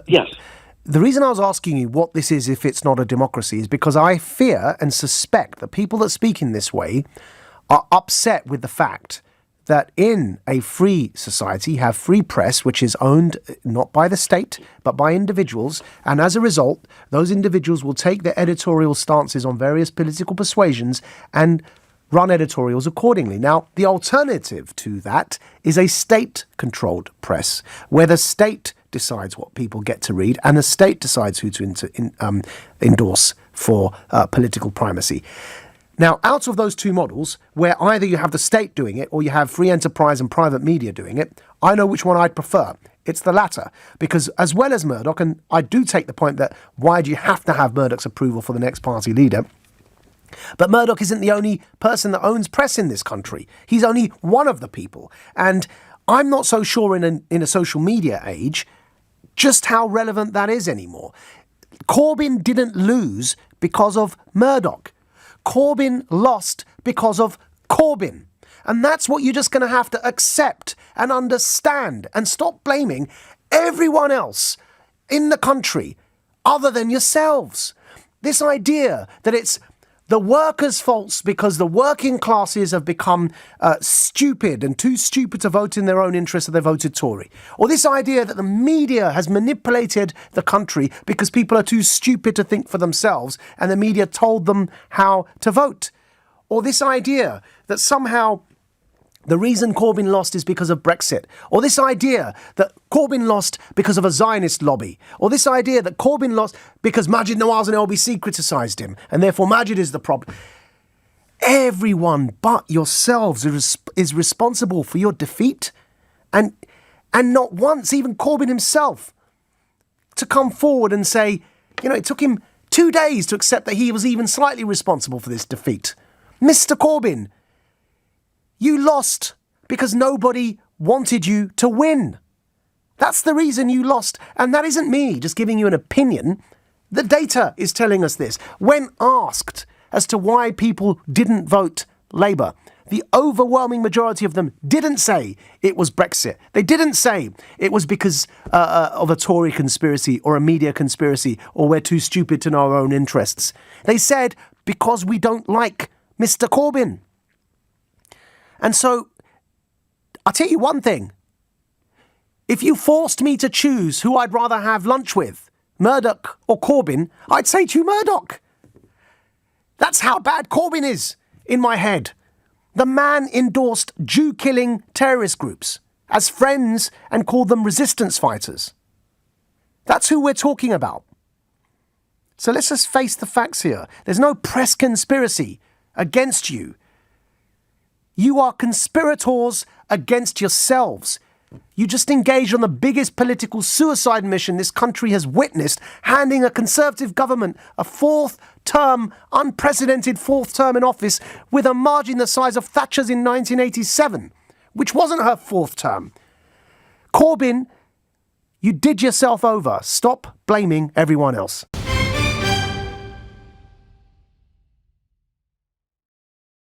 Yes. The reason I was asking you what this is if it's not a democracy is because I fear and suspect that people that speak in this way are upset with the fact that in a free society you have free press, which is owned not by the state, but by individuals. And as a result, those individuals will take their editorial stances on various political persuasions and run editorials accordingly. Now, the alternative to that is a state-controlled press, where the state decides what people get to read and the state decides who to endorse for political primacy. Now, out of those two models, where either you have the state doing it or you have free enterprise and private media doing it, I know which one I'd prefer. It's the latter, because as well as Murdoch, and I do take the point that why do you have to have Murdoch's approval for the next party leader? But Murdoch isn't the only person that owns press in this country. He's only one of the people. And I'm not so sure in a social media age just how relevant that is anymore. Corbyn didn't lose because of Murdoch. Corbyn lost because of Corbyn. And that's what you're just going to have to accept and understand and stop blaming everyone else in the country other than yourselves. This idea that it's the workers' faults because the working classes have become stupid and too stupid to vote in their own interest, so they voted Tory. Or this idea that the media has manipulated the country because people are too stupid to think for themselves and the media told them how to vote. Or this idea that somehow the reason Corbyn lost is because of Brexit. Or this idea that Corbyn lost because of a Zionist lobby. Or this idea that Corbyn lost because Maajid Nawaz and LBC criticised him, and therefore Maajid is the problem. Everyone but yourselves is responsible for your defeat. And not once, even Corbyn himself, to come forward and say, it took him 2 days to accept that he was even slightly responsible for this defeat. Mr. Corbyn, you lost because nobody wanted you to win. That's the reason you lost. And that isn't me just giving you an opinion. The data is telling us this. When asked as to why people didn't vote Labour, the overwhelming majority of them didn't say it was Brexit. They didn't say it was because of a Tory conspiracy or a media conspiracy or we're too stupid to know our own interests. They said because we don't like Mr. Corbyn. And so, I'll tell you one thing. If you forced me to choose who I'd rather have lunch with, Murdoch or Corbyn, I'd say to you Murdoch. That's how bad Corbyn is in my head. The man endorsed Jew-killing terrorist groups as friends and called them resistance fighters. That's who we're talking about. So let's just face the facts here. There's no press conspiracy against you. You are conspirators against yourselves. You just engaged on the biggest political suicide mission this country has witnessed, handing a Conservative government a unprecedented fourth term in office with a margin the size of Thatcher's in 1987, which wasn't her fourth term. Corbyn, you did yourself over. Stop blaming everyone else.